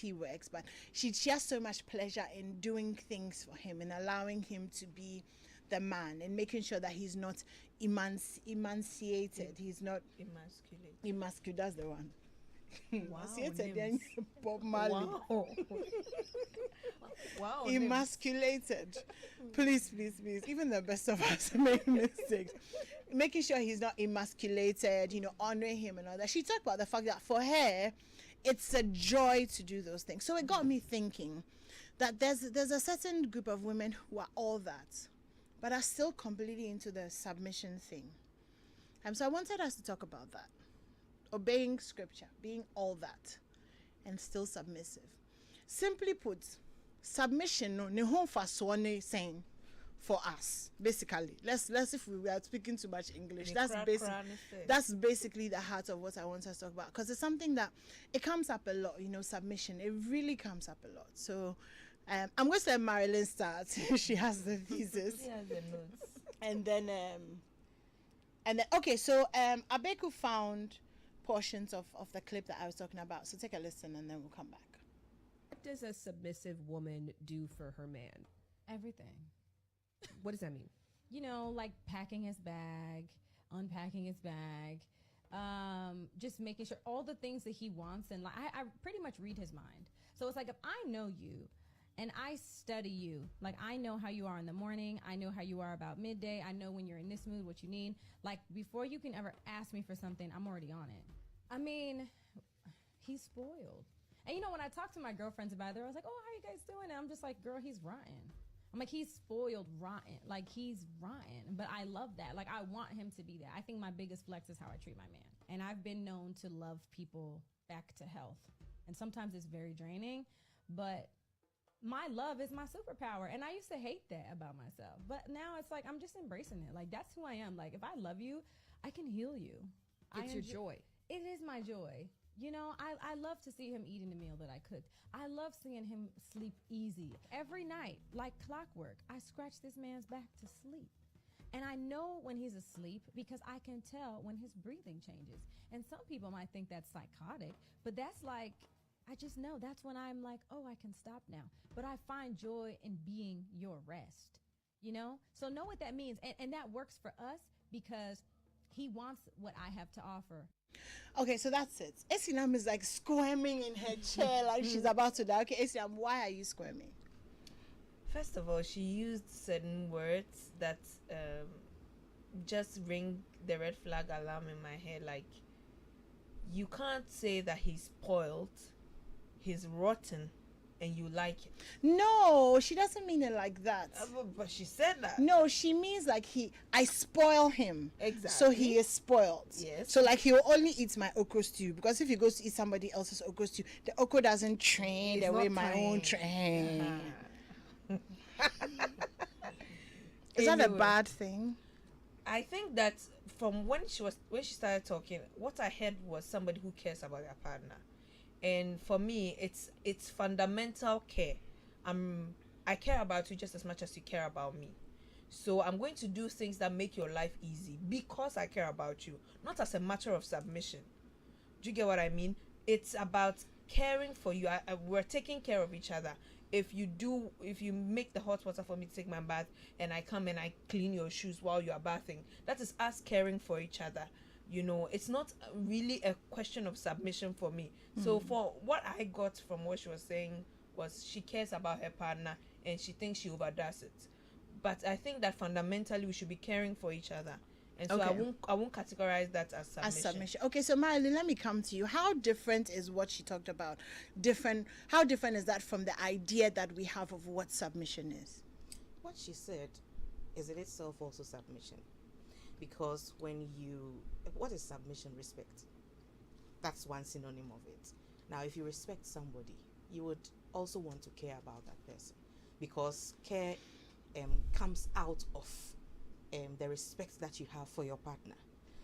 he works, but she has so much pleasure in doing things for him and allowing him to be the man and making sure that he's not emanciated. He's not emasculated. That's the one. Wow, Bob Marley. Wow. Emasculated. Please. Even the best of us make mistakes. Making sure he's not emasculated, honoring him and all that. She talked about the fact that for her, it's a joy to do those things. So it got me thinking that there's a certain group of women who are all that, but are still completely into the submission thing. So I wanted us to talk about that. Obeying scripture, being all that, and still submissive. Simply put, submission saying for us, basically. Let's if we are speaking too much English, that's basically the heart of what I want us to talk about, because it's something that it comes up a lot. Submission, it really comes up a lot. So I'm going to let Marilyn start. She has the thesis. She has the notes. And then okay, so Abeku found portions of the clip that I was talking about. So take a listen and then we'll come back. What does a submissive woman do for her man? Everything. What does that mean? Like packing his bag, unpacking his bag, just making sure all the things that he wants. And like, I pretty much read his mind. So it's like, if I know you and I study you, like I know how you are in the morning, I know how you are about midday, I know when you're in this mood, what you need. Like before you can ever ask me for something, I'm already on it. I mean, he's spoiled. And when I talk to my girlfriends about it, they're always like, oh, how are you guys doing? And I'm just like, girl, he's rotten. I'm like, he's spoiled rotten. Like, he's rotten. But I love that. Like, I want him to be that. I think my biggest flex is how I treat my man. And I've been known to love people back to health. And sometimes it's very draining. But my love is my superpower. And I used to hate that about myself. But now it's like, I'm just embracing it. Like, that's who I am. Like, if I love you, I can heal you. It's your joy. It is my joy. I love to see him eating the meal that I cooked. I love seeing him sleep easy. Every night, like clockwork, I scratch this man's back to sleep. And I know when he's asleep because I can tell when his breathing changes. And some people might think that's psychotic, but that's like, I just know that's when I'm like, oh, I can stop now. But I find joy in being your rest, So know what that means. And that works for us because he wants what I have to offer. Okay, so that's it. Esinam is like squirming in her chair like she's about to die. Okay, Esinam, why are you squirming? First of all, she used certain words that just ring the red flag alarm in my head. Like, you can't say that he's spoiled, he's rotten, and you like it. No, she doesn't mean it like that. But she said that. No, she means like I spoil him. Exactly. So he is spoiled. Yes. So like he will only eat my okra stew, because if he goes to eat somebody else's okra stew, the okra doesn't train the way my own train. Is that a bad thing? I think that from when she started talking, what I heard was somebody who cares about their partner. And for me, it's fundamental care. I care about you just as much as you care about me. So I'm going to do things that make your life easy because I care about you, not as a matter of submission. Do you get what I mean? It's about caring for you. We're taking care of each other. If you make the hot water for me to take my bath, and I come and I clean your shoes while you are bathing, that is us caring for each other. It's not really a question of submission for me. So for what I got from what she was saying was she cares about her partner and she thinks she overdoes it. But I think that fundamentally we should be caring for each other. And so okay. I won't categorize that as submission. Okay, so Marilyn, let me come to you. How different is what she talked about? How different is that from the idea that we have of what submission is? What she said is in itself also submission. Because what is submission? Respect. That's one synonym of it. Now, if you respect somebody, you would also want to care about that person, because care comes out of the respect that you have for your partner.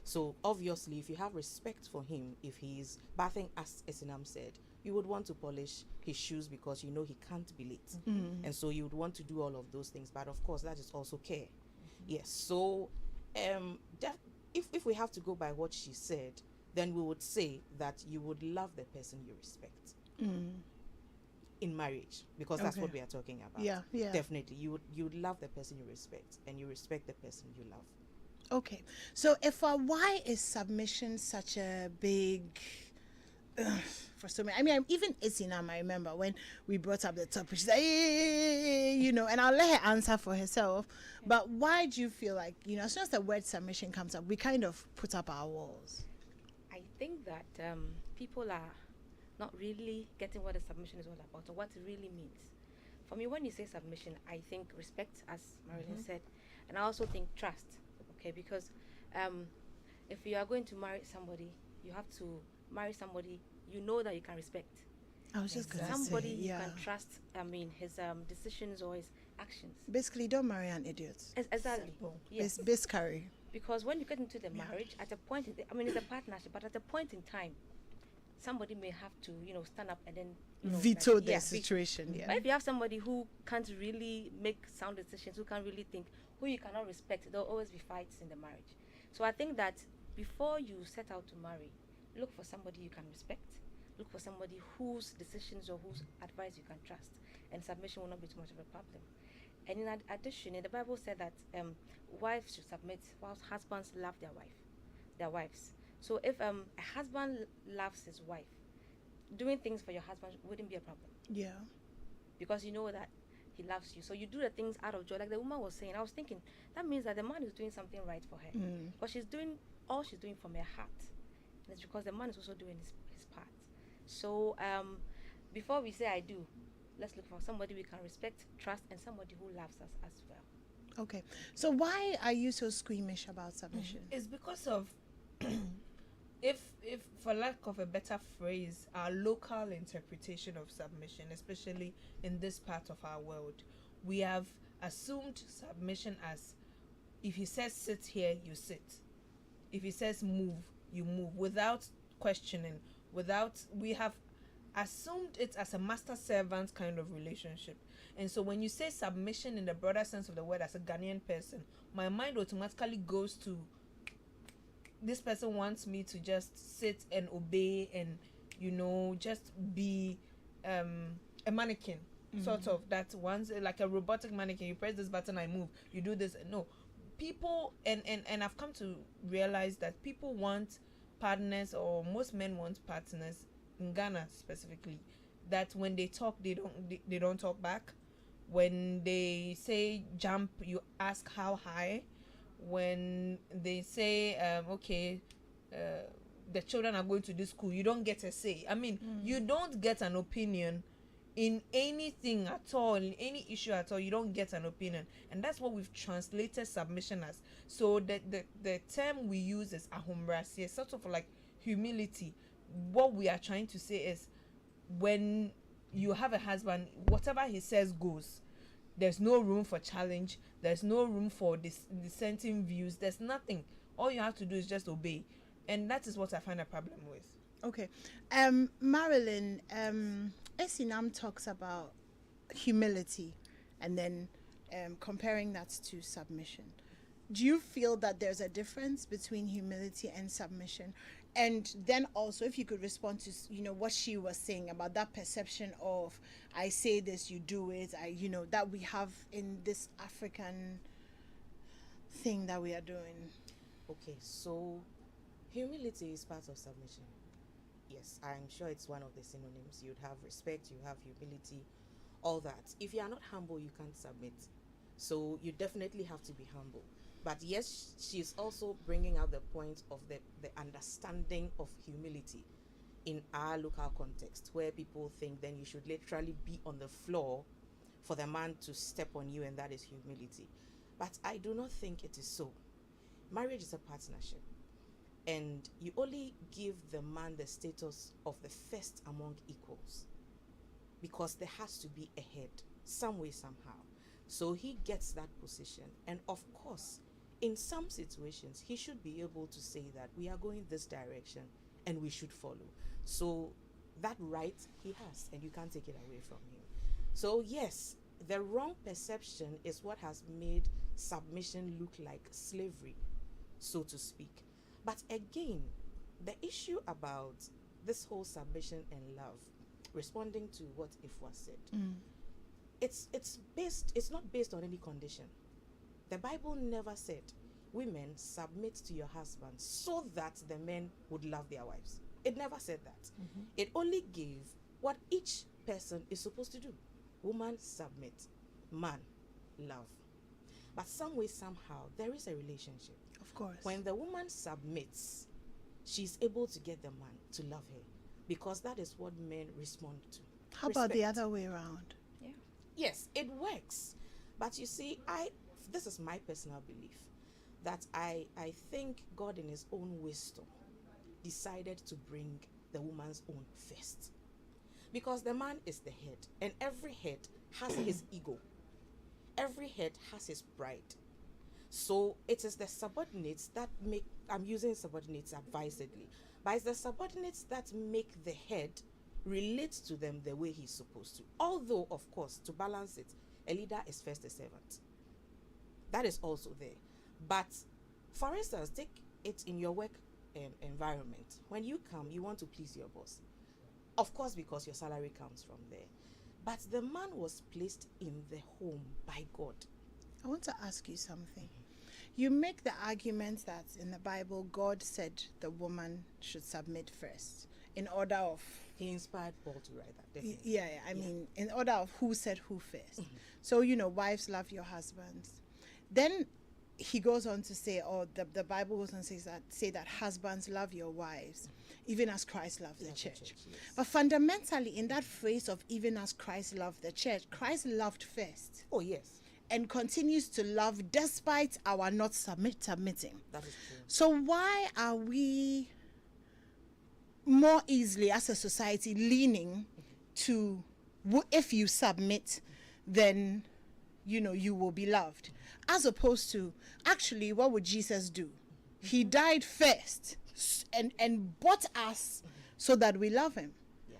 So obviously, if you have respect for him, if he's bathing, as Esinam said, you would want to polish his shoes because you know he can't be late. Mm-hmm. And so you would want to do all of those things. But of course, that is also care. Mm-hmm. Yes. So if we have to go by what she said, then we would say that you would love the person you respect. in marriage, because that's Okay. what we are talking about. Yeah, yeah. Definitely, you would love the person you respect, and you respect the person you love. Okay. So if why is submission such a big for so many? I mean, even Isinam, I remember when we brought up the topic, she's like, you know, and I'll let her answer for herself. But why do you feel like, you know, as soon as the word submission comes up, we kind of put up our walls? I think that people are not really getting what a submission is all about or what it really means. For me, when you say submission, I think respect, as Marilyn said, and I also think trust. Okay, because if you are going to marry somebody, you have to marry somebody you know that you can respect. I was just going to Somebody say, you yeah. can trust. I mean, his decisions or his actions. Basically, don't marry an idiot. Exactly. Yes. Bis curry. Because when you get into the marriage, at a point, it's a partnership, but at a point in time, somebody may have to, stand up and then Veto like, the yeah, situation. Yeah. But if you have somebody who can't really make sound decisions, who can't really think, who you cannot respect, there'll always be fights in the marriage. So I think that before you set out to marry, look for somebody you can respect. Look for somebody whose decisions or whose advice you can trust, and submission will not be too much of a problem. And in addition, the Bible said that wives should submit whilst husbands love their wives. So if a husband loves his wife, doing things for your husband wouldn't be a problem, Yeah. because you know that he loves you. So you do the things out of joy, like the woman was saying. I was thinking that means that the man is doing something right for her, but she's doing from her heart, and it's because the man is also doing his part. So before we say I do, let's look for somebody we can respect, trust, and somebody who loves us as well. Okay. So why are you so squeamish about submission? It's because of if for lack of a better phrase, our local interpretation of submission, especially in this part of our world, we have assumed submission as if he says sit here, you sit. If he says move, you move, without questioning, we have assumed it as a master servant kind of relationship. And so when you say submission in the broader sense of the word, as a Ghanaian person, my mind automatically goes to this person wants me to just sit and obey and just be a mannequin, sort of, that once, like a robotic mannequin, you press this button, I move, you do this. No, people, and I've come to realize that people want partners, or most men want partners in Ghana specifically, that when they talk, they don't talk back. When they say jump, you ask how high. When they say the children are going to this school, you don't get a say. I mean, you don't get an opinion in anything at all, in any issue at all. You don't get an opinion, and that's what we've translated submission as. So the term we use is ahumrasi, sort of like humility. What we are trying to say is, when you have a husband, whatever he says goes. There's no room for challenge. There's no room for dissenting views. There's nothing. All you have to do is just obey, and that is what I find a problem with. Okay. Marilyn, Esinam talks about humility and then comparing that to submission. Do you feel that there's a difference between humility and submission? And then also, if you could respond to what she was saying about that perception of I say this, you do it, that we have in this African thing that we are doing. Okay, so humility is part of submission. Yes, I'm sure it's one of the synonyms. You'd have respect, you have humility, all that. If you are not humble, you can't submit. So you definitely have to be humble. But yes, she's also bringing out the point of the understanding of humility in our local context, where people think then you should literally be on the floor for the man to step on you, and that is humility. But I do not think it is so. Marriage is a partnership, and you only give the man the status of the first among equals, because there has to be a head some way, somehow. So he gets that position, and of course, in some situations, he should be able to say that we are going this direction and we should follow. So that right he has, and you can't take it away from him. So yes, the wrong perception is what has made submission look like slavery, so to speak. But again, the issue about this whole submission and love, responding to what Ifwa said, it's not based on any condition. The Bible never said, women submit to your husband so that the men would love their wives. It never said that. It only gave what each person is supposed to do. Woman, submit. Man, love. But some way, somehow, there is a relationship. Of course. When the woman submits, she's able to get the man to love her, because that is what men respond to. How about the Respect. other way around? Yeah. Yes, it works. But you see, this is my personal belief, that I think God in his own wisdom decided to bring the woman's own first. Because the man is the head, and every head has his ego. Every head has his pride. So it is the subordinates that make, I'm using subordinates advisedly, but it's the subordinates that make the head relate to them the way he's supposed to. Although, of course, to balance it, a leader is first a servant. That is also there. But for instance, take it in your work environment. When you come, you want to please your boss. Of course, because your salary comes from there. But the man was placed in the home by God. I want to ask you something. You make the argument that in the Bible, God said the woman should submit first in order of... He inspired Paul to write that. Definitely. Yeah, I mean, in order of who said who first. So, wives, love your husbands. Then he goes on to say, the Bible goes on to say that husbands, love your wives, even as Christ loved the church. Yes. But fundamentally, in that phrase of even as Christ loved the church, Christ loved first Oh, yes. and continues to love despite our not submitting. That is true. So why are we more easily as a society leaning to if you submit, then you will be loved, as opposed to actually what would Jesus do? He died first and bought us so that we love him. Yeah.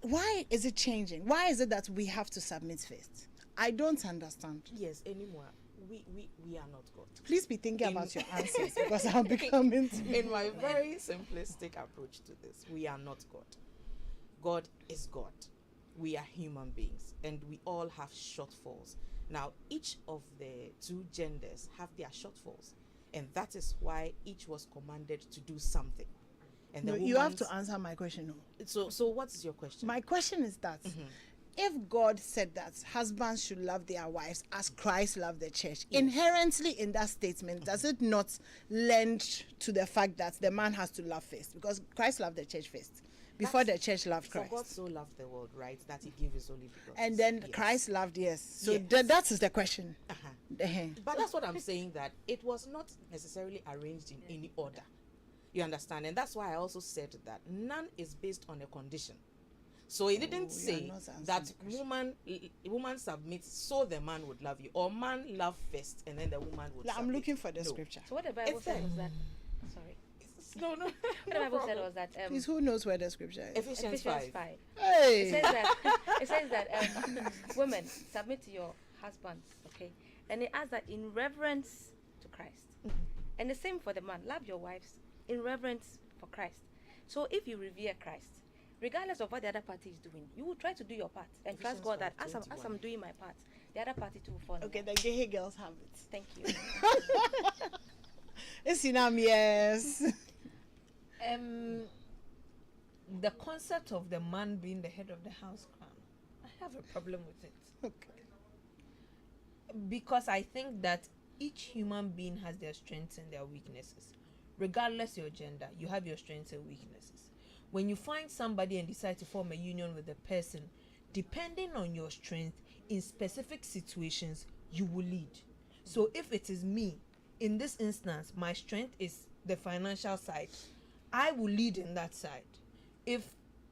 Why is it changing? Why is it that we have to submit first? I don't understand. Yes, anymore. We are not God. Please be thinking about your answers, because I'm becoming In my very simplistic approach to this, we are not God. God is God. We are human beings, and we all have shortfalls. Now, each of the two genders have their shortfalls, and that is why each was commanded to do something. And No, the you have woman's- to answer my question. No. So what's your question? My question is that if God said that husbands should love their wives as Christ loved the church, inherently in that statement, does it not lend to the fact that the man has to love first? Because Christ loved the church first, before the church loved For Christ. God so loved the world, right, that he gave his only begotten. And then Yes. Christ loved, yes. So Yes. that is the question. Uh-huh. But that's what I'm saying, that it was not necessarily arranged in any order. You understand? And that's why I also said that none is based on a condition. So it didn't you are say not answering that the question. woman submits so the man would love you, or man love first and then the woman would I'm submit. looking for the No. scripture. So what the Bible It's said there. was that. Sorry. No. What the Bible said was that. Please, who knows where the scripture is? Ephesians Ephesians 5. 5. Hey! It says that women, submit to your husbands, okay? And it adds that in reverence to Christ. And the same for the man. Love your wives in reverence for Christ. So if you revere Christ, regardless of what the other party is doing, you will try to do your part and trust Ephesians God that 5:21. as I'm doing my part, the other party too will follow. Okay, the gay girls have it. Thank you. It's enough, yes. The concept of the man being the head of the house crown, I have a problem with it. Okay. Because I think that each human being has their strengths and their weaknesses. Regardless your gender, you have your strengths and weaknesses. When you find somebody and decide to form a union with a person, depending on your strength in specific situations, you will lead. So if it is me, in this instance, my strength is the financial side, I will lead in that side. If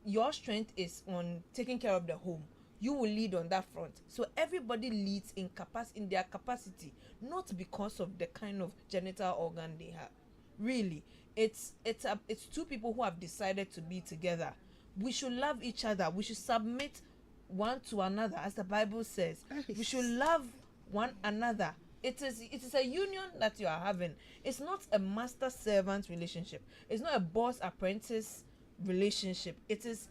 your strength is on taking care of the home, you will lead on that front. So everybody leads in their capacity, not because of the kind of genital organ they have. Really, it's two people who have decided to be together. We should love each other. We should submit one to another, as the Bible says. We should love one another. It is a union that you are having. It's not a master-servant relationship. It's not a boss-apprentice relationship. It is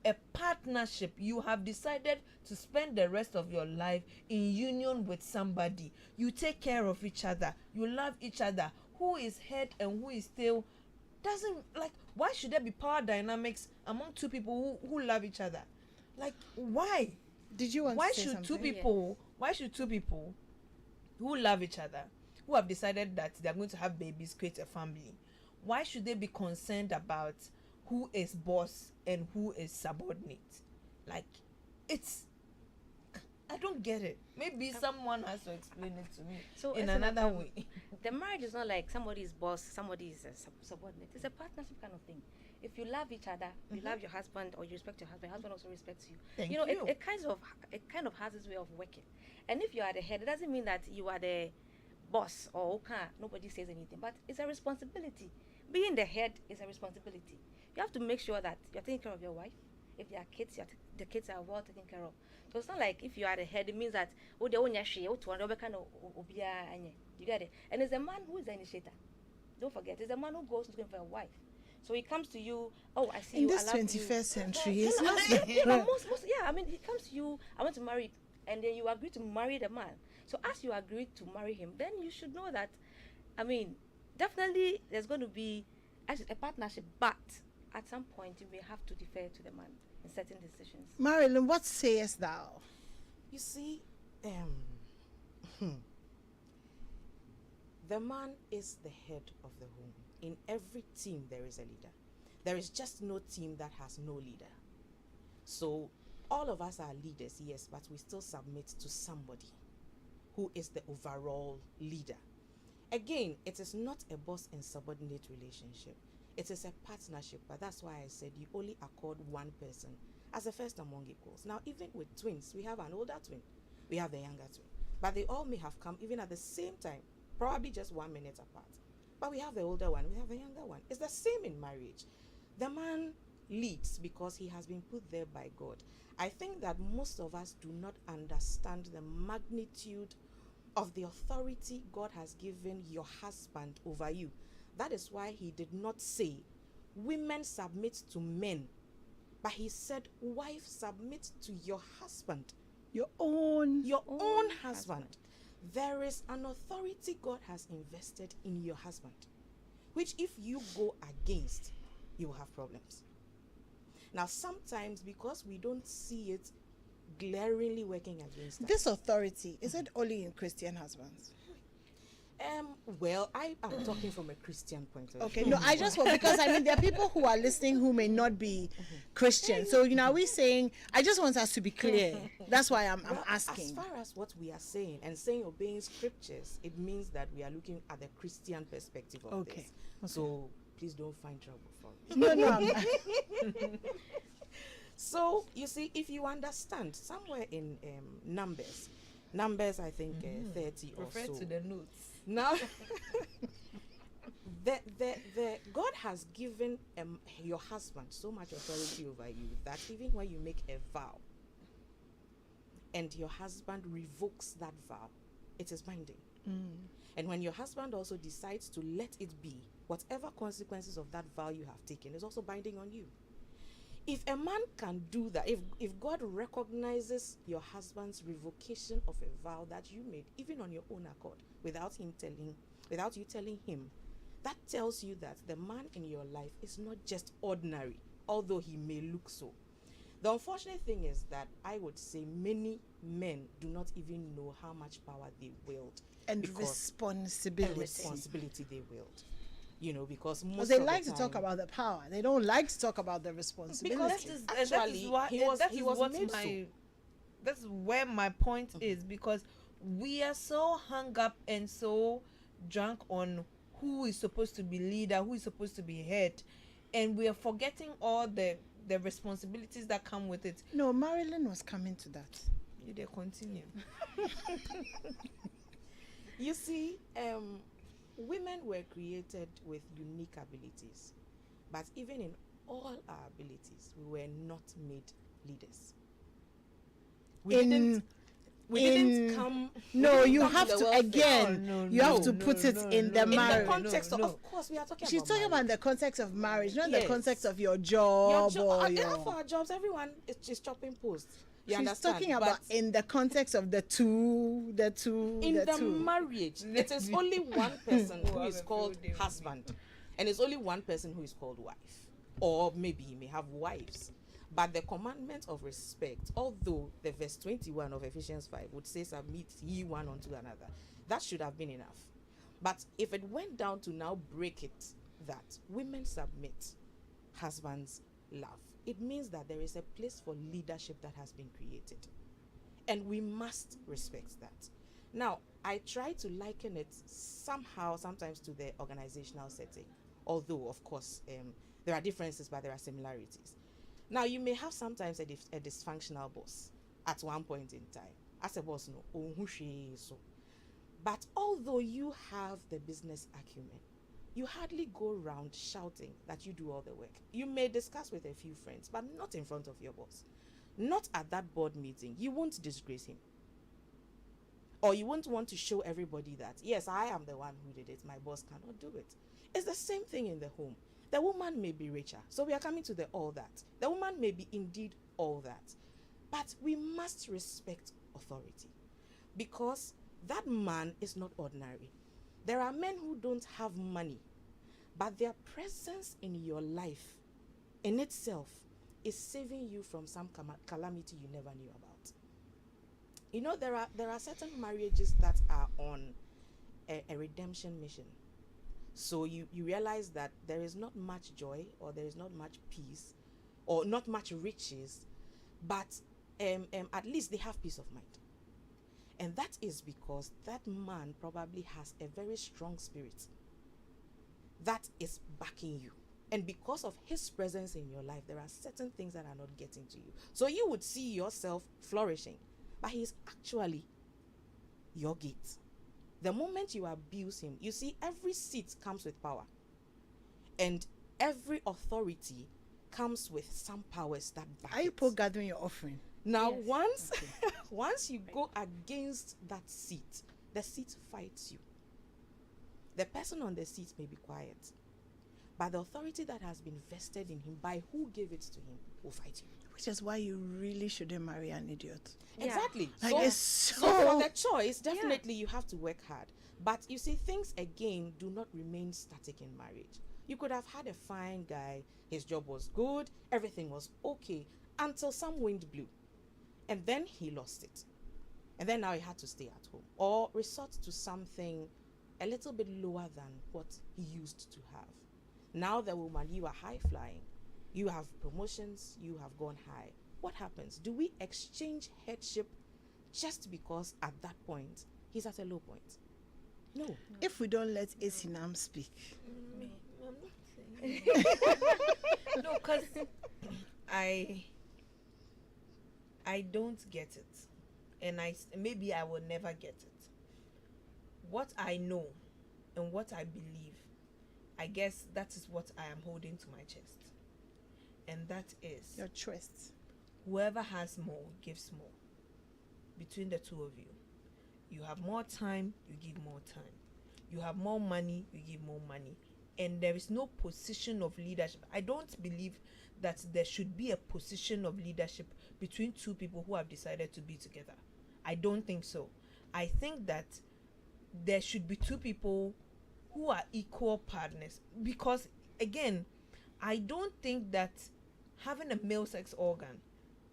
a partnership. You have decided to spend the rest of your life in union with somebody. You take care of each other. You love each other. Who is head and who is tail doesn't, like, why should there be power dynamics among two people who love each other? Like, why? Did you want Why to say should something? two people why should two people who love each other, who have decided that they're going to have babies, create a family, why should they be concerned about who is boss and who is subordinate? Like, it's, I don't get it. Maybe someone has to explain it to me So in it's another way. The marriage is not like somebody is boss, somebody is a subordinate. It's a partnership kind of thing. If you love each other, you love your husband, or you respect your husband, husband also respects you. Thank you know, you. It kind of has its way of working. And if you are the head, it doesn't mean that you are the boss or okay, nobody says anything. But it's a responsibility. Being the head is a responsibility. You have to make sure that you're taking care of your wife. If there are kids, the kids are well taken care of. So it's not like if you are the head, it means that you get it. And it's a man who is the initiator. Don't forget, it's a man who goes looking for a wife. So he comes to you. Oh, I see In you. this I love 21st you. century, it's not I mean, he comes to you. I want to marry, and then you agree to marry the man. So as you agree to marry him, then you should know that, I mean, definitely there's going to be a partnership, but at some point you may have to defer to the man in certain decisions. Marilyn, what sayest thou? You see, the man is the head of the home. In every team, there is a leader. There is just no team that has no leader. So all of us are leaders, yes, but we still submit to somebody who is the overall leader. Again, it is not a boss and subordinate relationship. It is a partnership, but that's why I said you only accord one person as the first among equals. Now, even with twins, we have an older twin, we have the younger twin, but they all may have come even at the same time, probably just 1 minute apart. But we have the older one, we have the younger one. It's the same in marriage. The man leads because he has been put there by God. I think that most of us do not understand the magnitude of the authority God has given your husband over you. That is why he did not say, women submit to men, but he said, wife, submit to your husband. Your own husband. There is an authority God has invested in your husband, which if you go against, you will have problems. Now, sometimes because we don't see it glaringly working against us. This authority, is it only in Christian husbands? Well, I am talking from a Christian point of Okay, view. no, I just want, because I mean there are people who are listening who may not be Christian. So we're saying, I just want us to be clear. That's why I'm Well, asking. As far as what we are saying and saying obeying scriptures, it means that we are looking at the Christian perspective of this. So please don't find trouble for me. No, I'm So you see, if you understand, somewhere in Numbers, I think 30 or Refer so. to the notes. Now, the God has given your husband so much authority over you that even when you make a vow and your husband revokes that vow, it is binding. And when your husband also decides to let it be, whatever consequences of that vow you have taken is also binding on you. If a man can do that, if God recognizes your husband's revocation of a vow that you made, even on your own accord, without you telling him, that tells you that the man in your life is not just ordinary, although he may look so. The unfortunate thing is that I would say many men do not even know how much power they wield and responsibility they wield. Because most they of like the to talk time- about the power. They don't like to talk about the responsibility. Actually, he was made so. That's where my point is, because we are so hung up and so drunk on who is supposed to be leader, who is supposed to be head, and we are forgetting all the responsibilities that come with it. No, Marilyn was coming to that. You dare continue. You see, women were created with unique abilities, but even in all our abilities, we were not made leaders. We didn't we in didn't come. no, we didn't you come have the to welfare. again. No, you have no, to no, put it no, in the no, In marriage. the context no. of course, we are talking She's about talking about marriage. the context of marriage, not the Yes. context of your Your job job, or and your. for our jobs, everyone is just chopping posts. You She's understand? talking about But in the context of the two. in the marriage, it is only one person who is called husband, and it's only one person who is called wife, or maybe he may have wives. But the commandment of respect, although the verse 21 of Ephesians 5 would say, submit ye one unto another, that should have been enough. But if it went down to now break it, that women submit, husbands love, it means that there is a place for leadership that has been created. And we must respect that. Now, I try to liken it somehow, sometimes to the organizational setting, although, of course, there are differences, but there are similarities. Now, you may have sometimes a dysfunctional boss at one point in time. As a boss, no. But although you have the business acumen, you hardly go around shouting that you do all the work. You may discuss with a few friends, but not in front of your boss. Not at that board meeting. You won't disgrace him. Or you won't want to show everybody that, yes, I am the one who did it. My boss cannot do it. It's the same thing in the home. The woman may be richer. So we are coming to the all that. The woman may be indeed all that. But we must respect authority. Because that man is not ordinary. There are men who don't have money, but their presence in your life in itself is saving you from some calamity you never knew about. You know, there are certain marriages that are on a redemption mission. So you realize that there is not much joy, or there is not much peace, or not much riches, but at least they have peace of mind. And that is because that man probably has a very strong spirit that is backing you. And because of his presence in your life, there are certain things that are not getting to you. So you would see yourself flourishing, but he is actually your gate. The moment you abuse him, you see, every seat comes with power. And every authority comes with some powers that back Are you it. gathering your offering? Now, Yes. once you go against that seat, the seat fights you. The person on the seat may be quiet, but the authority that has been vested in him by who gave it to him will fight you. Which is why you really shouldn't marry an idiot. Yeah. Exactly. Like, So, it's so so. for the choice, definitely you have to work hard. But you see, things again do not remain static in marriage. You could have had a fine guy, his job was good, everything was okay, until some wind blew. And then he lost it. And then now he had to stay at home or resort to something a little bit lower than what he used to have. Now the woman, you are high flying. You have promotions, you have gone high. What happens? Do we exchange headship just because at that point he's at a low point? No. If we don't let Asinam speak. No, because I don't get it, and maybe I will never get it. What I know and what I believe, I guess that is what I am holding to my chest, and that is Your trust. whoever has more gives more. Between the two of you, you have more time, you give more time. You have more money, you give more money. And there is no position of leadership. I don't believe that there should be a position of leadership between two people who have decided to be together. I don't think so. I think that there should be two people who are equal partners. Because, again, I don't think that having a male sex organ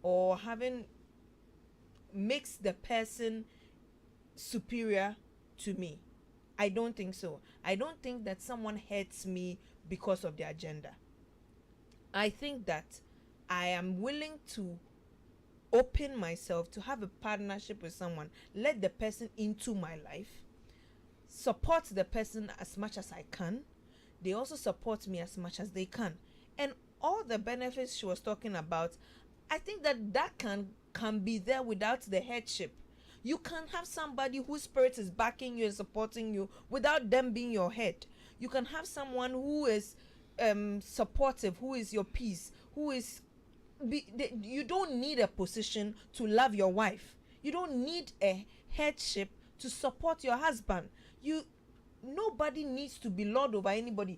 or having makes the person superior to me. I don't think so. I don't think that someone hates me because of their gender. I think that I am willing to open myself to have a partnership with someone, let the person into my life, support the person as much as I can. They also support me as much as they can. And all the benefits she was talking about, I think that can be there without the headship. You can have somebody whose spirit is backing you and supporting you without them being your head. You can have someone who is supportive, who is your peace, who is... you don't need a position to love your wife. You don't need a headship to support your husband. Nobody needs to be lord over anybody.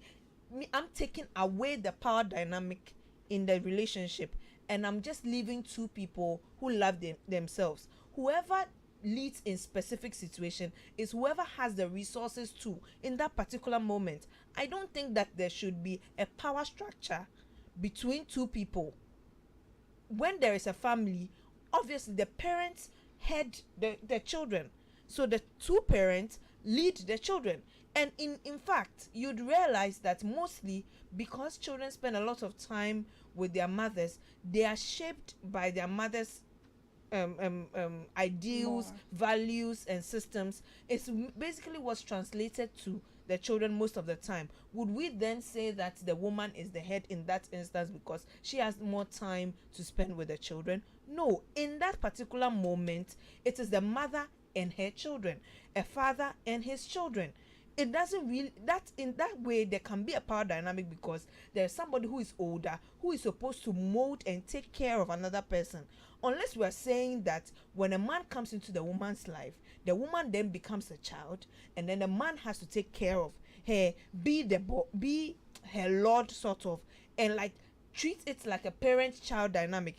I'm taking away the power dynamic in the relationship, and I'm just leaving two people who love themselves. Whoever leads in specific situation is whoever has the resources to in that particular moment. I don't think that there should be a power structure between two people. When there is a family, obviously the parents head the children, so the two parents lead the children. And in fact, you'd realize that mostly because children spend a lot of time with their mothers, they are shaped by their mothers' ideals, values, and systems. It's basically what's translated to the children most of the time. Would we then say that the woman is the head in that instance because she has more time to spend with the children? No, in that particular moment, it is the mother and her children, a father and his children. It doesn't really, that in that way there can be a power dynamic because there's somebody who is older who is supposed to mold and take care of another person. Unless we are saying that when a man comes into the woman's life, the woman then becomes a child, and then the man has to take care of her, be her lord sort of, and like treat it like a parent-child dynamic.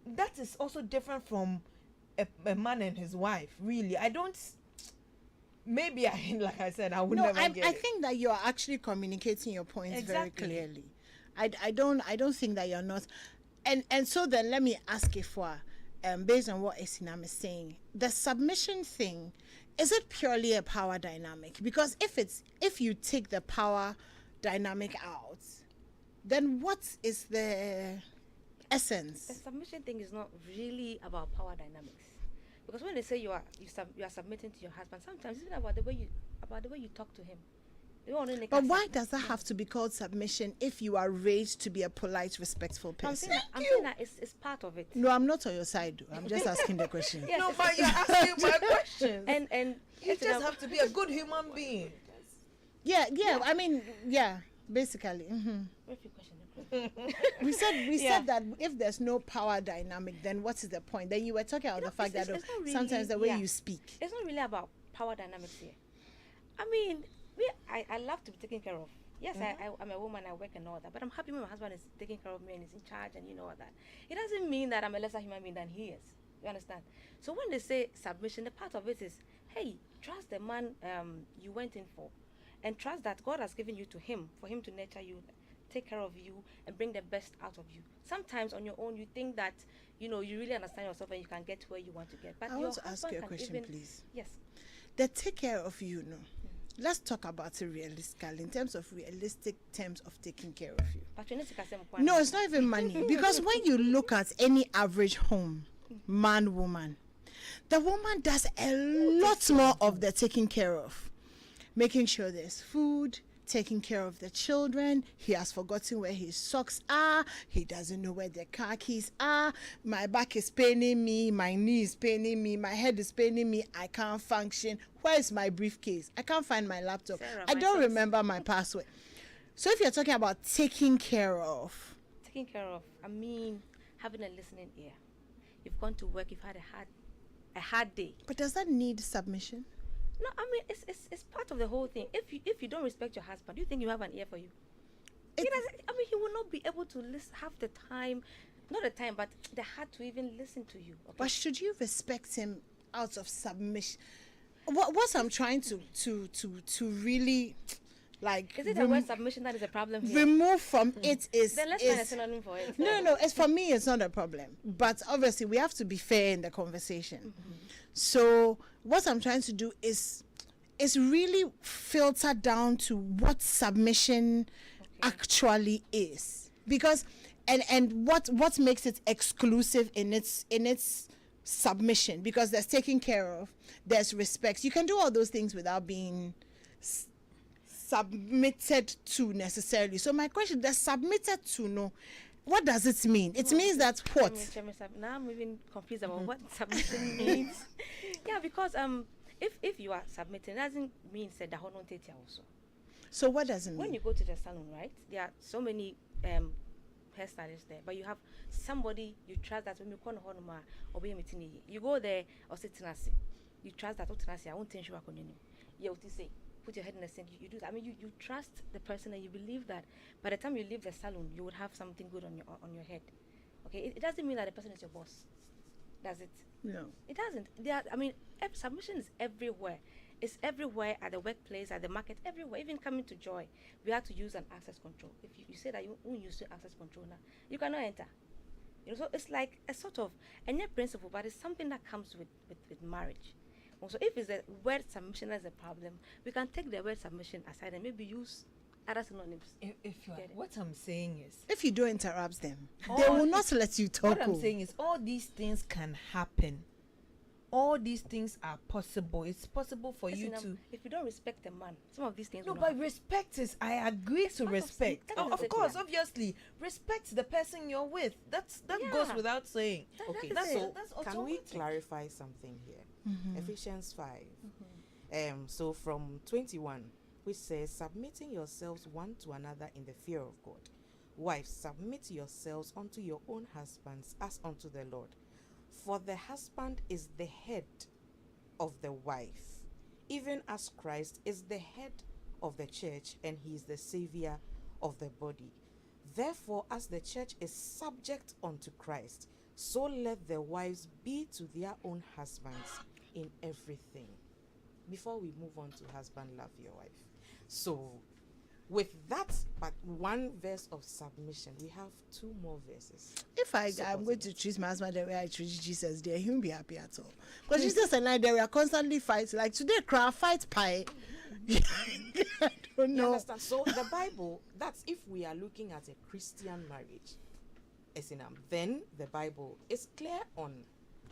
That is also different from a man and his wife. Really, I don't. Maybe like I said, I would never get it. I think that you are actually communicating your points very clearly. I don't think that you're not. And so then let me ask you for, based on what Esinam is saying, the submission thing, is it purely a power dynamic? Because if you take the power dynamic out, then what is the essence? The submission thing is not really about power dynamics. Because when they say you are submitting to your husband, sometimes it's about the way you talk to him. But why does that have to be called submission if you are raised to be a polite, respectful person? I'm saying that it's part of it. No, I'm not on your side. I'm just asking the question. Yes, no, but you're asking my questions. And you just have to be a good human being. Yeah. I mean, yeah, basically. Mm-hmm. Repeat question. we said that if there's no power dynamic, then what is the point? Then you were talking about the fact that really, sometimes the way you speak. It's not really about power dynamics here. I mean, I love to be taken care of. Yes, I'm a woman, I work and all that, but I'm happy when my husband is taking care of me and is in charge and you know all that. It doesn't mean that I'm a lesser human being than he is. You understand? So when they say submission, the part of it is, hey, trust the man you went in for, and trust that God has given you to him for him to nurture you, take care of you, and bring the best out of you. Sometimes on your own you think that you really understand yourself and you can get to where you want to get. But I want to ask you a question, please. Yes. The take care of you, let's talk about it realistically, in terms of realistic terms of taking care of you. No, it's not even money. Because when you look at any average home, man, woman, the woman does a lot more of the taking care of. Making sure there's food, taking care of the children. He has forgotten where his socks are. He doesn't know where the car keys are. My back is paining me. My knee is paining me. My head is paining me. I can't function. Where's my briefcase? I can't find my laptop. Sarah, I don't remember my password. So if you're talking about taking care of, I mean having a listening ear. You've gone to work. You've had a hard day. but does that need submission? No, I mean it's part of the whole thing. If you don't respect your husband, do you think you have an ear for you? He will not be able to have the time, not the time, but the heart to even listen to you. Okay? But should you respect him out of submission? What I'm trying to really like. Is it the word submission that is a problem here? Remove from it is. Then let's find a synonym for it. No. It's for me. It's not a problem. But obviously, we have to be fair in the conversation. Mm-hmm. So what I'm trying to do is really filter down to what submission actually is, because and what makes it exclusive in its submission, because there's taking care of, there's respect. You can do all those things without being submitted to necessarily. So my question, the submitted to, no, what does it mean? It means that what? Now I'm even confused about what submission means. Yeah, because if you are submitting, it doesn't mean that the whole also. So what does it mean? When you go to the salon, right? There are so many hairstylist there, but you have somebody you trust that when you call honoma or be meeting you go there or sit in you trust that I won't tell you what you say. Put your head in the sand. You do that. I mean, you trust the person and you believe that by the time you leave the salon, you would have something good on your head. Okay, it doesn't mean that the person is your boss, does it? No, it doesn't. Submission is everywhere. It's everywhere, at the workplace, at the market, everywhere. Even coming to Joy, we have to use an access control. If you say that you won't use the access control now, you cannot enter. So it's like a sort of a new principle, but it's something that comes with marriage. Also, if it's the word submission as a problem, we can take the word submission aside and maybe use other synonyms. What I'm saying is, if you don't interrupt them, they will not let you talk. What I'm saying is, all these things can happen. All these things are possible. It's possible for you to. If you don't respect a man, some of these things. No, but respect is. I agree to respect. Of course, obviously, respect the person you're with. That goes without saying. Okay, that's can we clarify something here? Ephesians 5. So from 21, which says, submitting yourselves one to another in the fear of God. Wives, submit yourselves unto your own husbands as unto the Lord. For the husband is the head of the wife, even as Christ is the head of the church, and he is the savior of the body. Therefore, as the church is subject unto Christ, so let the wives be to their own husbands in everything. Before we move on to husband, love your wife. So, with that but one verse of submission, we have two more verses. If I'm going to treat my husband the way I treat Jesus, there he won't be happy at all. Because Jesus and I, we are constantly fighting. Like today, fight pie. I don't know. You understand? So the Bible, that's if we are looking at a Christian marriage, then the Bible is clear on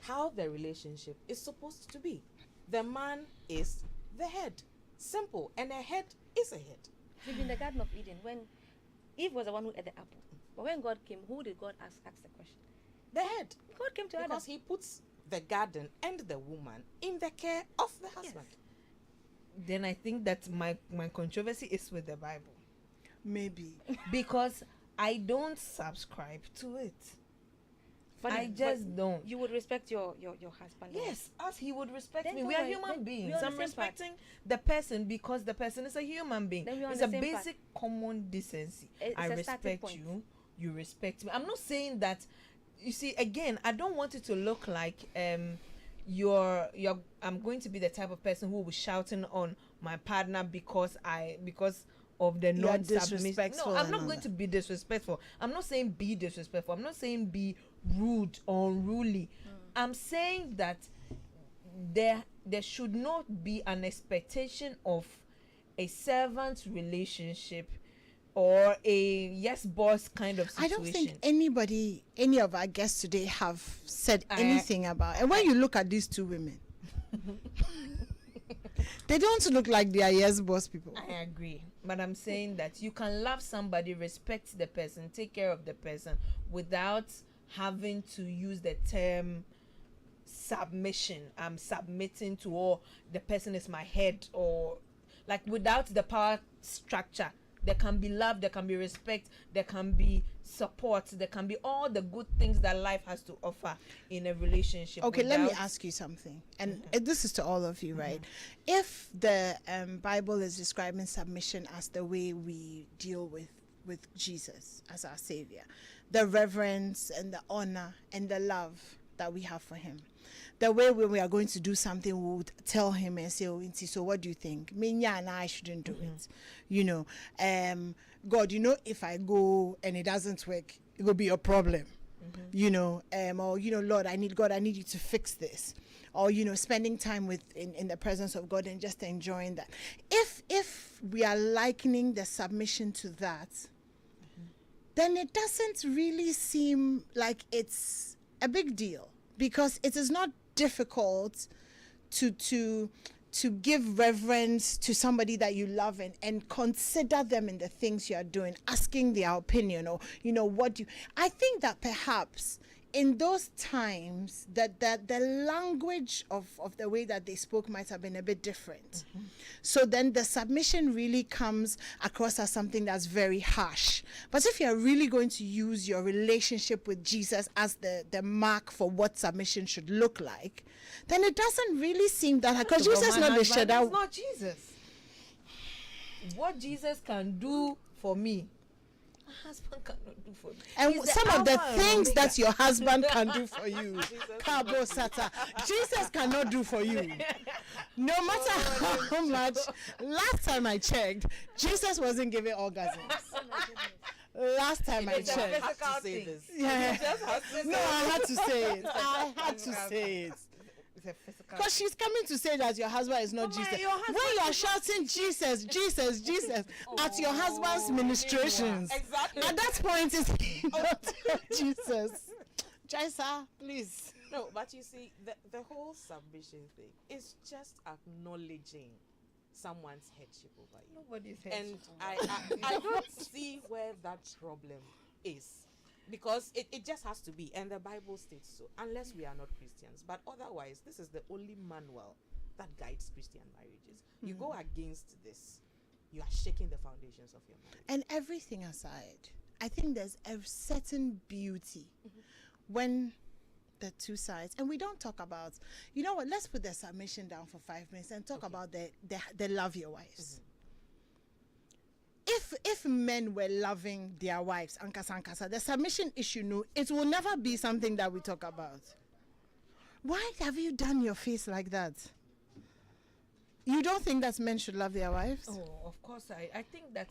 how the relationship is supposed to be. The man is the head. Simple. And a head is a head. Maybe in the Garden of Eden, when Eve was the one who ate the apple. But when God came, who did God ask the question? The head. God came to Adam. Because he puts the garden and the woman in the care of the husband. Yes. Then I think that my controversy is with the Bible. Maybe. Because I don't subscribe to it. I just don't. You would respect your husband. Yes, as he would respect then me. We are human beings. I'm respecting the person because the person is a human being. It's a basic common decency. I respect you. You respect me. I'm not saying that. You see, again, I don't want it to look like I'm going to be the type of person who will be shouting on my partner because of the non-submission. No, I'm not going to be disrespectful. I'm not saying be disrespectful. I'm not saying be rude or unruly. I'm saying that there should not be an expectation of a servant relationship or a yes boss kind of situation. I don't think any of our guests today have said anything about it. And when you look at these two women, they don't look like they are yes boss people. I agree. But I'm saying that you can love somebody, respect the person, take care of the person without having to use the term submission. I'm submitting to, or the person is my head, or like without the power structure. There can be love, there can be respect, there can be support, there can be all the good things that life has to offer in a relationship. Okay, let me ask you something. And this is to all of you, right? If the Bible is describing submission as the way we deal with Jesus as our Savior, the reverence and the honor and the love that we have for him, the way when we are going to do something, we would tell him and say, oh, so what do you think? Me and I shouldn't do it. You know, God, if I go and it doesn't work, it will be a problem. You know, or, Lord, I need you to fix this. Or, spending time in the presence of God and just enjoying that. If we are likening the submission to that, then it doesn't really seem like it's a big deal, because it is not difficult to give reverence to somebody that you love and consider them in the things you are doing, asking their opinion, or I think that perhaps in those times that the language of the way that they spoke might have been a bit different. So then the submission really comes across as something that's very harsh. But if you're really going to use your relationship with Jesus as the mark for what submission should look like, then it doesn't really seem that hard, because Jesus is not the shadow. It's not Jesus. What Jesus can do for me, my husband cannot do for me. And He's the some of the Alpha and things Omega. that your husband can do for you, Cabo Sata, Jesus cannot do for you. No matter how much. Last time I checked, Jesus wasn't giving orgasms. Last time I It's a checked. physical have to say thing. this. Yeah. You just have to No, say I had to say it. It's a I had to physical say it. It's a physical Because she's coming to say that your husband is not But my- Jesus. your husband When you are is shouting Jesus, Jesus, Jesus at your husband's ministrations, Exactly. at that point it's not Jesus. Jaisa, please. No, but you see, the whole submission thing is just acknowledging someone's headship over you. Nobody's And I don't see where that problem is, because it just has to be, and the Bible states so, unless we are not Christians. But otherwise, this is the only manual that guides Christian marriages. You go against this, you are shaking the foundations of your marriage. And everything aside, I think there's a certain beauty when the two sides, and we don't talk about, you know what, let's put the submission down for 5 minutes and talk about the love your wives. If men were loving their wives, ankasa, the submission issue, no, it will never be something that we talk about. Why have you done your face like that? You don't think that men should love their wives? Oh, of course. I think that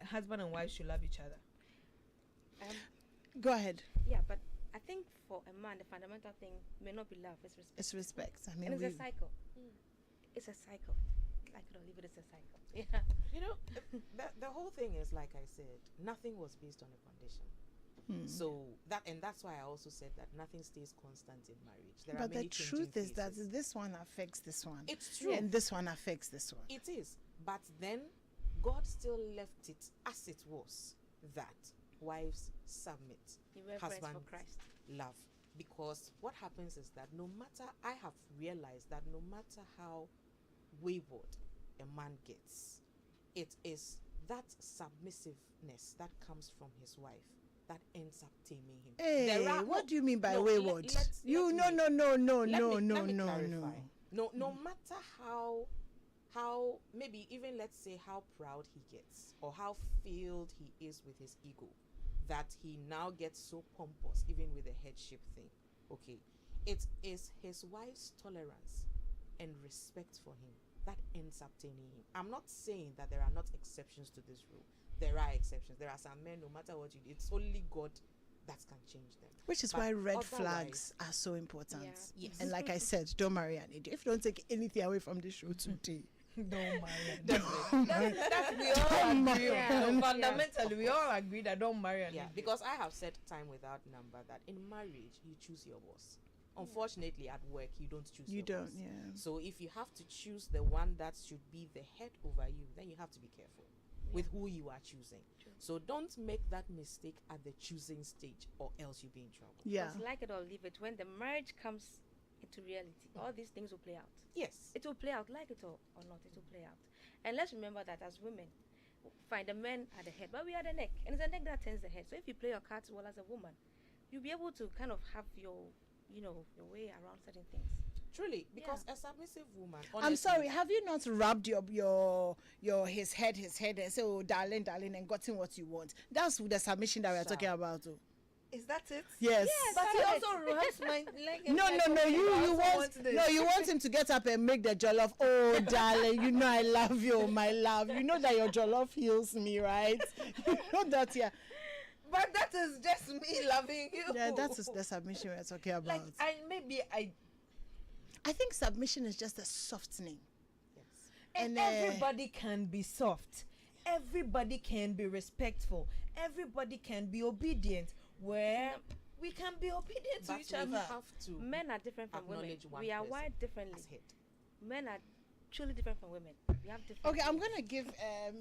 husband and wife should love each other. Go ahead. Yeah, but I think for a man, the fundamental thing may not be love, it's respect. It's respect. I mean, And it's a cycle. It's a cycle. Like it or leave it, it's a cycle. Yeah. You know, the whole thing is, like I said, nothing was based on a condition. So that's why I also said that nothing stays constant in marriage. There are but the many truth changing is that phases. this one affects this one. It's true. And this one affects this one. It is, but then God still left it as it was, that wives submit, In reverence for husbands Christ. love. Because what happens is that I have realized that no matter how wayward a man gets, it is that submissiveness that comes from his wife that ends up taming him. Hey, what do you mean by wayward? Let me clarify. No matter how maybe even, let's say, how proud he gets or how filled he is with his ego, that he now gets so pompous even with the headship thing. Okay, it is his wife's tolerance and respect for him that ends up taming him. I'm not saying that there are not exceptions to this rule. There are exceptions. There are some men, no matter what you do, it's only God that can change them. Which is But why red otherwise- flags are so important. Yeah. Yes. And like I said, don't marry an idiot. If you don't take anything away from this show today, Don't marry. Definitely. We all agree. Yeah. Fundamentally, we all agree that don't marry an Yeah, idiot. because I have said time without number that in marriage you choose your boss. Unfortunately, at work you don't choose you your don't. boss. Yeah. So if you have to choose the one that should be the head over you, then you have to be careful with who you are choosing. So don't make that mistake at the choosing stage, or else you'll be in trouble. Yeah. Because like it or leave it, when the marriage comes into reality, all these things will play out. Yes. It will play out, like it or not, it will play out. And let's remember that as women, fine, the men are the head, but we are the neck. And it's the neck that turns the head. So if you play your cards well as a woman, you'll be able to kind of have your way around certain things. Truly, because a submissive woman. I'm honestly, sorry, have you not rubbed your his head and say, oh darling, and gotten what you want? That's the submission that we're talking about. Oh. Is that it? Yes. But he also rubs my leg. and No, like, no, okay, I you also want this. no, you want him to get up and make the jollof. Oh, darling, you know I love you, my love. You know that your jollof heals me, right? You know that, yeah. But that is just me loving you. Yeah, that's the submission we're talking about. Like I think submission is just a softening. Yes. and everybody can be soft. Everybody can be respectful. Everybody can be obedient. Where we can be obedient to But each we other. have to Men are different from women. acknowledge one We are person wired differently. as head. Men are truly different from women. We have different. Okay, I'm things. gonna give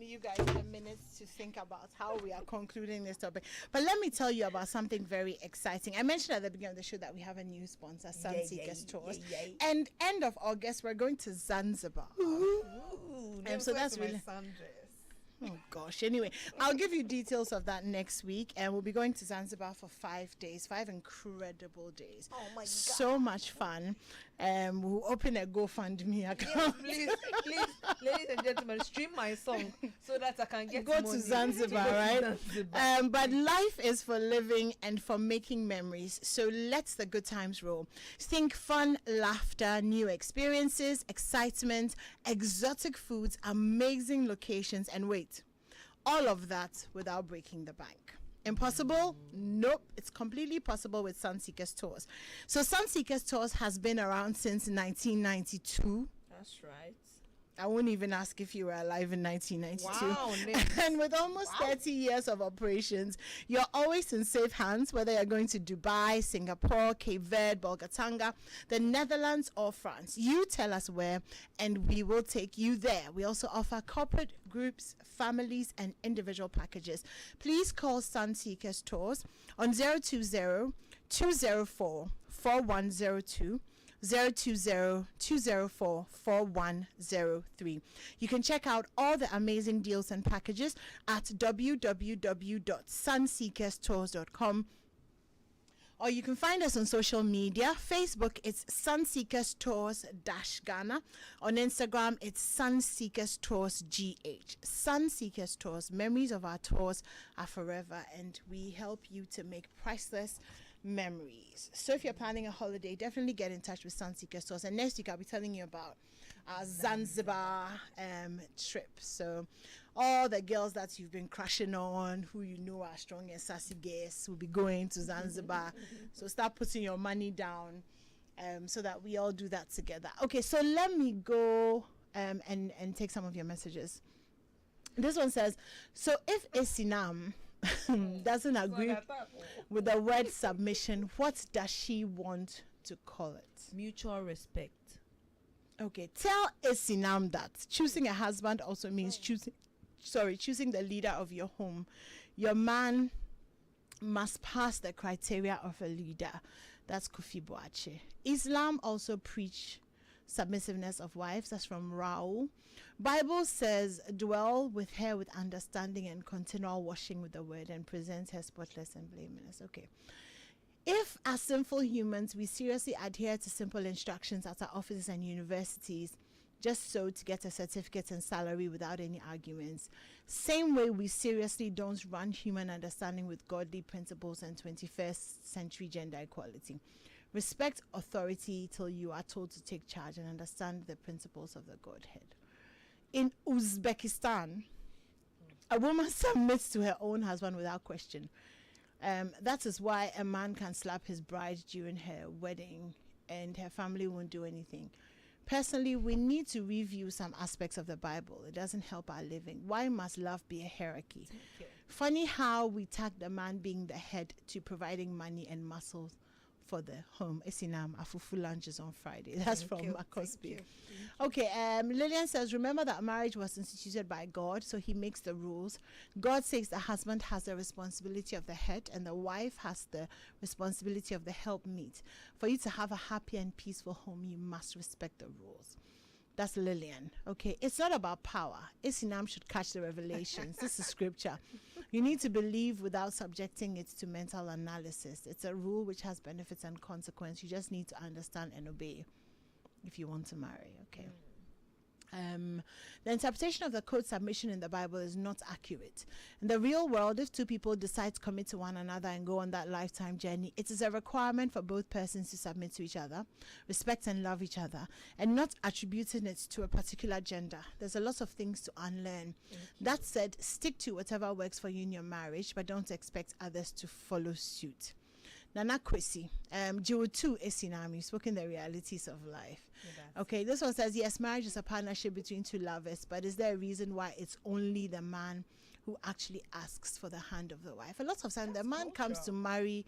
you guys a minute to think about how we are concluding this topic. But let me tell you about something very exciting. I mentioned at the beginning of the show that we have a new sponsor, Sun Seekers Tours. And end of August, we're going to Zanzibar. So that's really. Oh gosh. Anyway, I'll give you details of that next week, and we'll be going to Zanzibar for 5 days, 5 incredible days. Oh my God. So much fun. We'll open a GoFundMe account. Please, ladies and gentlemen, stream my song so that I can get Go money. to Zanzibar, Go to right? Zanzibar. But life is for living and for making memories. So let the good times roll. Think fun, laughter, new experiences, excitement, exotic foods, amazing locations, and wait, all of that without breaking the bank. Impossible? Nope. It's completely possible with Sunseekers Tours. So Sunseekers Tours has been around since 1992. That's right. I won't even ask if you were alive in 1992. Wow, Nick. And with almost 30 years of operations, you're always in safe hands, whether you're going to Dubai, Singapore, Cape Verde, Bolgatanga, the Netherlands, or France. You tell us where, and we will take you there. We also offer corporate groups, families, and individual packages. Please call Sunseekers Tours on 020-204-4102. 020-204-4103. You can check out all the amazing deals and packages at www.sunseekerstours.com, or you can find us on social media. Facebook, it's Sunseekers Tours Ghana. On Instagram, it's Sunseekers Tours GH. Sunseekers Tours, memories of our tours are forever, and we help you to make priceless memories. So if you're planning a holiday, definitely get in touch with Sunseekers Tours. And next week I'll be telling you about our Zanzibar trip. So all the girls that you've been crushing on, who you know are strong and sassy guests, will be going to Zanzibar. So start putting your money down so that we all do that together. Okay, so let me go and take some of your messages. This one says, so if Esinam doesn't agree with the word submission, what does she want to call it? Mutual respect. Okay, tell Esinam that choosing a husband also means choosing the leader of your home. Your man must pass the criteria of a leader. That's Kofi Boache. Islam also preach submissiveness of wives. That's from Raul. Bible says, dwell with her with understanding and continual washing with the word, and present her spotless and blameless. Okay. If as sinful humans we seriously adhere to simple instructions at our offices and universities, just so to get a certificate and salary without any arguments, same way we seriously don't run human understanding with godly principles and 21st century gender equality. Respect authority till you are told to take charge and understand the principles of the Godhead. In Uzbekistan, a woman submits to her own husband without question. That is why a man can slap his bride during her wedding and her family won't do anything. Personally, we need to review some aspects of the Bible. It doesn't help our living. Why must love be a hierarchy? Funny how we tag the man being the head to providing money and muscles for the home. Esinam, Afufu lunches on Friday. That's from Marcos B. Okay, Lillian says, remember that marriage was instituted by God, so he makes the rules. God says the husband has the responsibility of the head and the wife has the responsibility of the helpmeet. For you to have a happy and peaceful home, you must respect the rules. That's Lillian. Okay, it's not about power. Esinam should catch the revelations. This is scripture. You need to believe without subjecting it to mental analysis. It's a rule which has benefits and consequence. You just need to understand and obey if you want to marry. Okay. The interpretation of the code submission in the Bible is not accurate. In the real world, if two people decide to commit to one another and go on that lifetime journey, it is a requirement for both persons to submit to each other, respect and love each other, and not attributing it to a particular gender. There's a lot of things to unlearn. That said, stick to whatever works for you in your marriage, but don't expect others to follow suit. Nana Kwesi, Jiwo2 Esinam, you've spoken the realities of life. Okay, this one says, yes, marriage is a partnership between two lovers, but is there a reason why it's only the man who actually asks for the hand of the wife? A lot of times the man comes to marry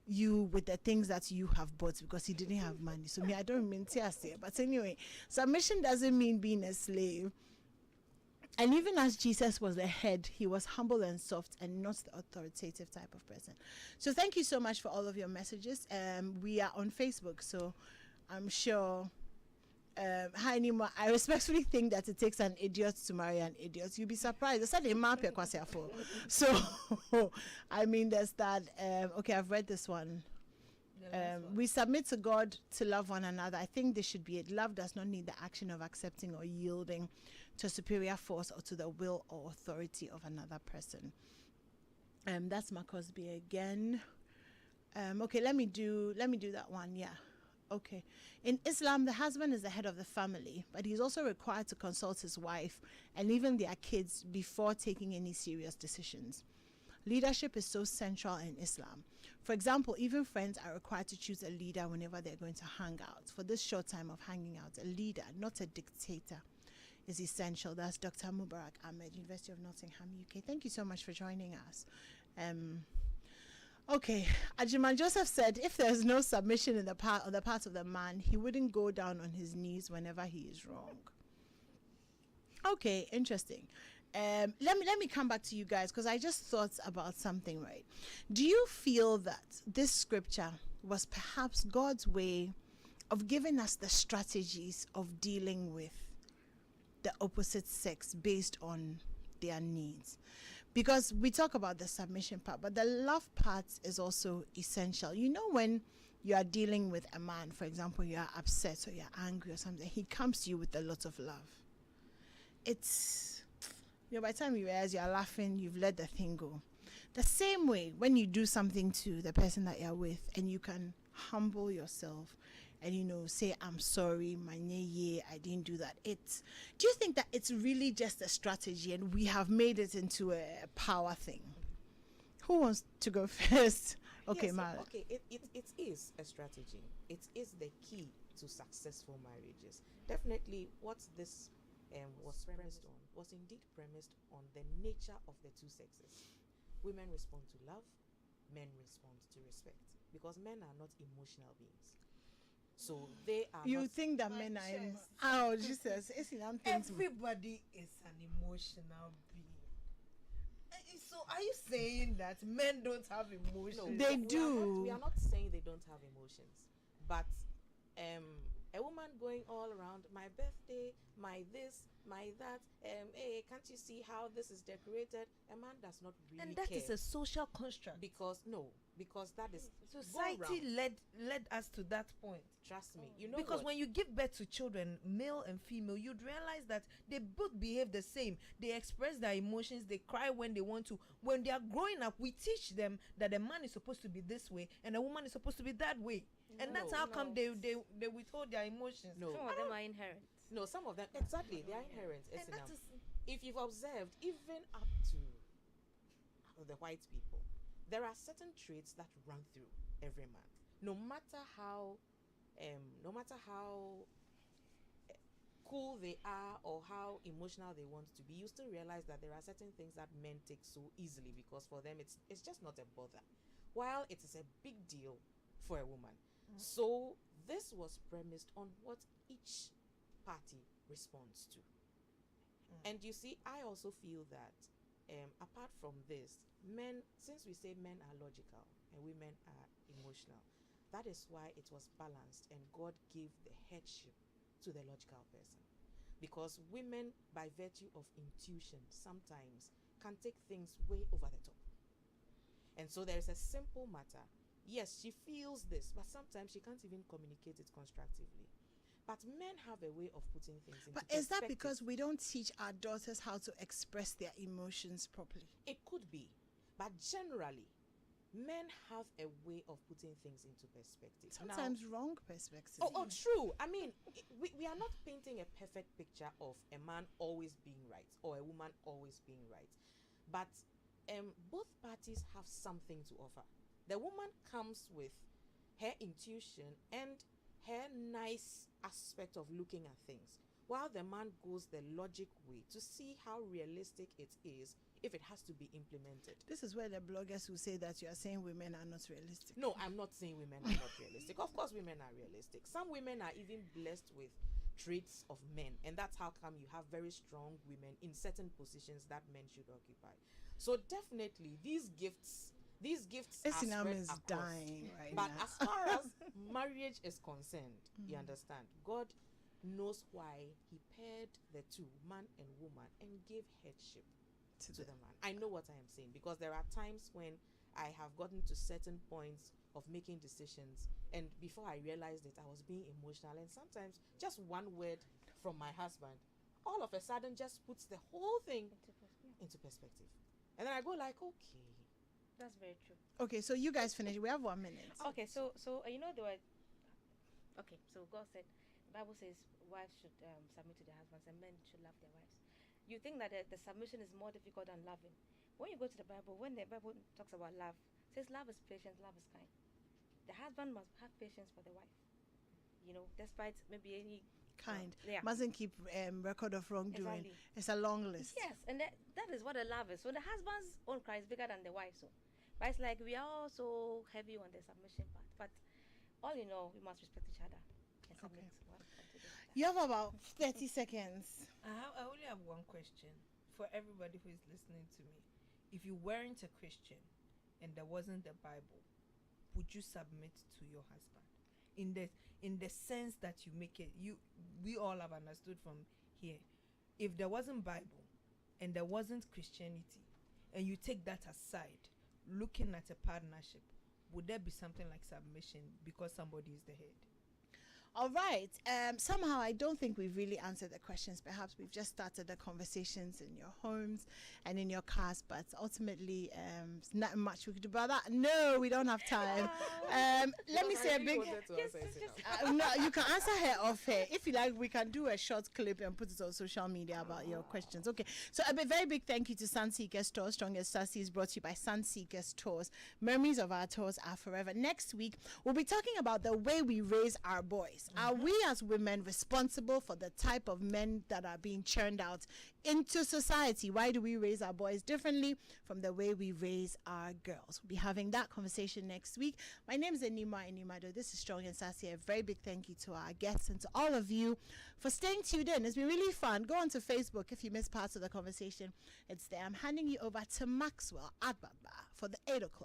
you with the things that you have bought because he didn't have money. So me, I don't mean Sassy. But anyway, submission doesn't mean being a slave. And even as Jesus was the head, he was humble and soft and not the authoritative type of person. So thank you so much for all of your messages. We are on Facebook, so I'm sure. Hi Nima, I respectfully think that it takes an idiot to marry an idiot. You'll be surprised. I said a map for. So I mean there's that. Okay, I've read this one. We submit to God to love one another. I think this should be it. Love does not need the action of accepting or yielding to a superior force or to the will or authority of another person. That's Marcos B again. Okay, let me do that one. Yeah. Okay. In Islam, the husband is the head of the family, but he's also required to consult his wife and even their kids before taking any serious decisions. Leadership is so central in Islam. For example, even friends are required to choose a leader whenever they're going to hang out. For this short time of hanging out, a leader, not a dictator, is essential. That's Dr. Mubarak Ahmed, University of Nottingham, UK. Thank you so much for joining us. Okay, Ajiman Joseph said if there's no submission on the part of the man, he wouldn't go down on his knees whenever he is wrong. Okay, interesting. Let me come back to you guys because I just thought about something, right? Do you feel that this scripture was perhaps God's way of giving us the strategies of dealing with the opposite sex based on their needs? Because we talk about the submission part, but the love part is also essential. You know, when you are dealing with a man, for example, you are upset or you're angry or something, he comes to you with a lot of love. It's, by the time you realize you're laughing, you've let the thing go. The same way, when you do something to the person that you're with and you can humble yourself and, say, I'm sorry, I didn't do that. Do you think that it's really just a strategy and we have made it into a power thing? Who wants to go first? Okay, yes, Mal. Okay, it is a strategy. It is the key to successful marriages. Definitely what this was premised on was indeed premised on the nature of the two sexes. Women respond to love, men respond to respect. Because men are not emotional beings. So they are. You not think that men are? Oh, Jesus! Everybody is an emotional being. So are you saying that men don't have emotions? No, they do. We are not saying they don't have emotions, but a woman going all around my birthday, my this, my that. Hey, can't you see how this is decorated? A man does not really and that care. is a social construct. Because that is society led us to that point. Trust me, you know. Because what? when you give birth to children, male and female, you'd realize that they both behave the same. They express their emotions. They cry when they want to. When they are growing up, we teach them that a man is supposed to be this way and a woman is supposed to be that way. And that's how come they withhold their emotions. Some of them are inherent. No, some of them exactly they are inherent. If you've observed, even up to the white people, there are certain traits that run through every man. No matter how cool they are or how emotional they want to be, you still realize that there are certain things that men take so easily because for them it's just not a bother, while it is a big deal for a woman. So this was premised on what each party responds to. And you see, I also feel that apart from this, men, since we say men are logical and women are emotional, that is why it was balanced and God gave the headship to the logical person. Because women, by virtue of intuition, sometimes can take things way over the top. And so there is a simple matter. Yes, she feels this, but sometimes she can't even communicate it constructively. But men have a way of putting things into perspective. But is that because we don't teach our daughters how to express their emotions properly? It could be. But generally, men have a way of putting things into perspective. Sometimes wrong perspective. Oh, true. I mean, we are not painting a perfect picture of a man always being right or a woman always being right. But both parties have something to offer. The woman comes with her intuition and her nice aspect of looking at things, while the man goes the logic way to see how realistic it is if it has to be implemented. This is where the bloggers who say that you are saying women are not realistic. No, I'm not saying women are not realistic. Of course, women are realistic. Some women are even blessed with traits of men, and that's how come you have very strong women in certain positions that men should occupy. So definitely, these gifts are Esinam spread is across. dying right But now. as far as marriage is concerned, you understand, God knows why He paired the two, man and woman, and gave headship to the man. I know what I am saying, because there are times when I have gotten to certain points of making decisions, and before I realized it, I was being emotional, and sometimes just one word from my husband all of a sudden just puts the whole thing into perspective. And then I go like, okay, That's very true. Okay, so you guys finish. We have 1 minute. Okay, so you know the word. Okay, so God said, the Bible says wives should submit to their husbands and men should love their wives. You think that the submission is more difficult than loving? When you go to the Bible, when the Bible talks about love, it says love is patient, love is kind. The husband must have patience for the wife. You know, despite maybe any Kind. yeah. Mustn't keep record of wrongdoing. Exactly. It's a long list. Yes, and that is what a love is. So the husband's own cry is bigger than the wife's. So, but it's like we are all so heavy on the submission part. But all in all, we must respect each other and submit. Okay. One to the other. You have about 30 seconds. I only have one question for everybody who is listening to me. If you weren't a Christian and there wasn't the Bible, would you submit to your husband? In the sense that you make it, we all have understood from here. If there wasn't Bible and there wasn't Christianity, and you take that aside, looking at a partnership, would there be something like submission because somebody is the head? All right. Somehow I don't think we've really answered the questions. Perhaps we've just started the conversations in your homes and in your cars, but ultimately, there's not much we could do about that. No, we don't have time. Let me say a big. No, you can answer her off here. If you like, we can do a short clip and put it on social media about your questions. Okay. So very big thank you to Sunseeker Stores. Strongest Sassy is brought to you by Sunseeker Stores. Memories of our tours are forever. Next week, we'll be talking about the way we raise our boys. Are we as women responsible for the type of men that are being churned out into society? Why do we raise our boys differently from the way we raise our girls? We'll be having that conversation next week. My name is Enima Enimado. This is Strong and Sassy. A very big thank you to our guests and to all of you for staying tuned in. It's been really fun. Go on to Facebook if you missed parts of the conversation. It's there. I'm handing you over to Maxwell Adbaba for the 8 o'clock.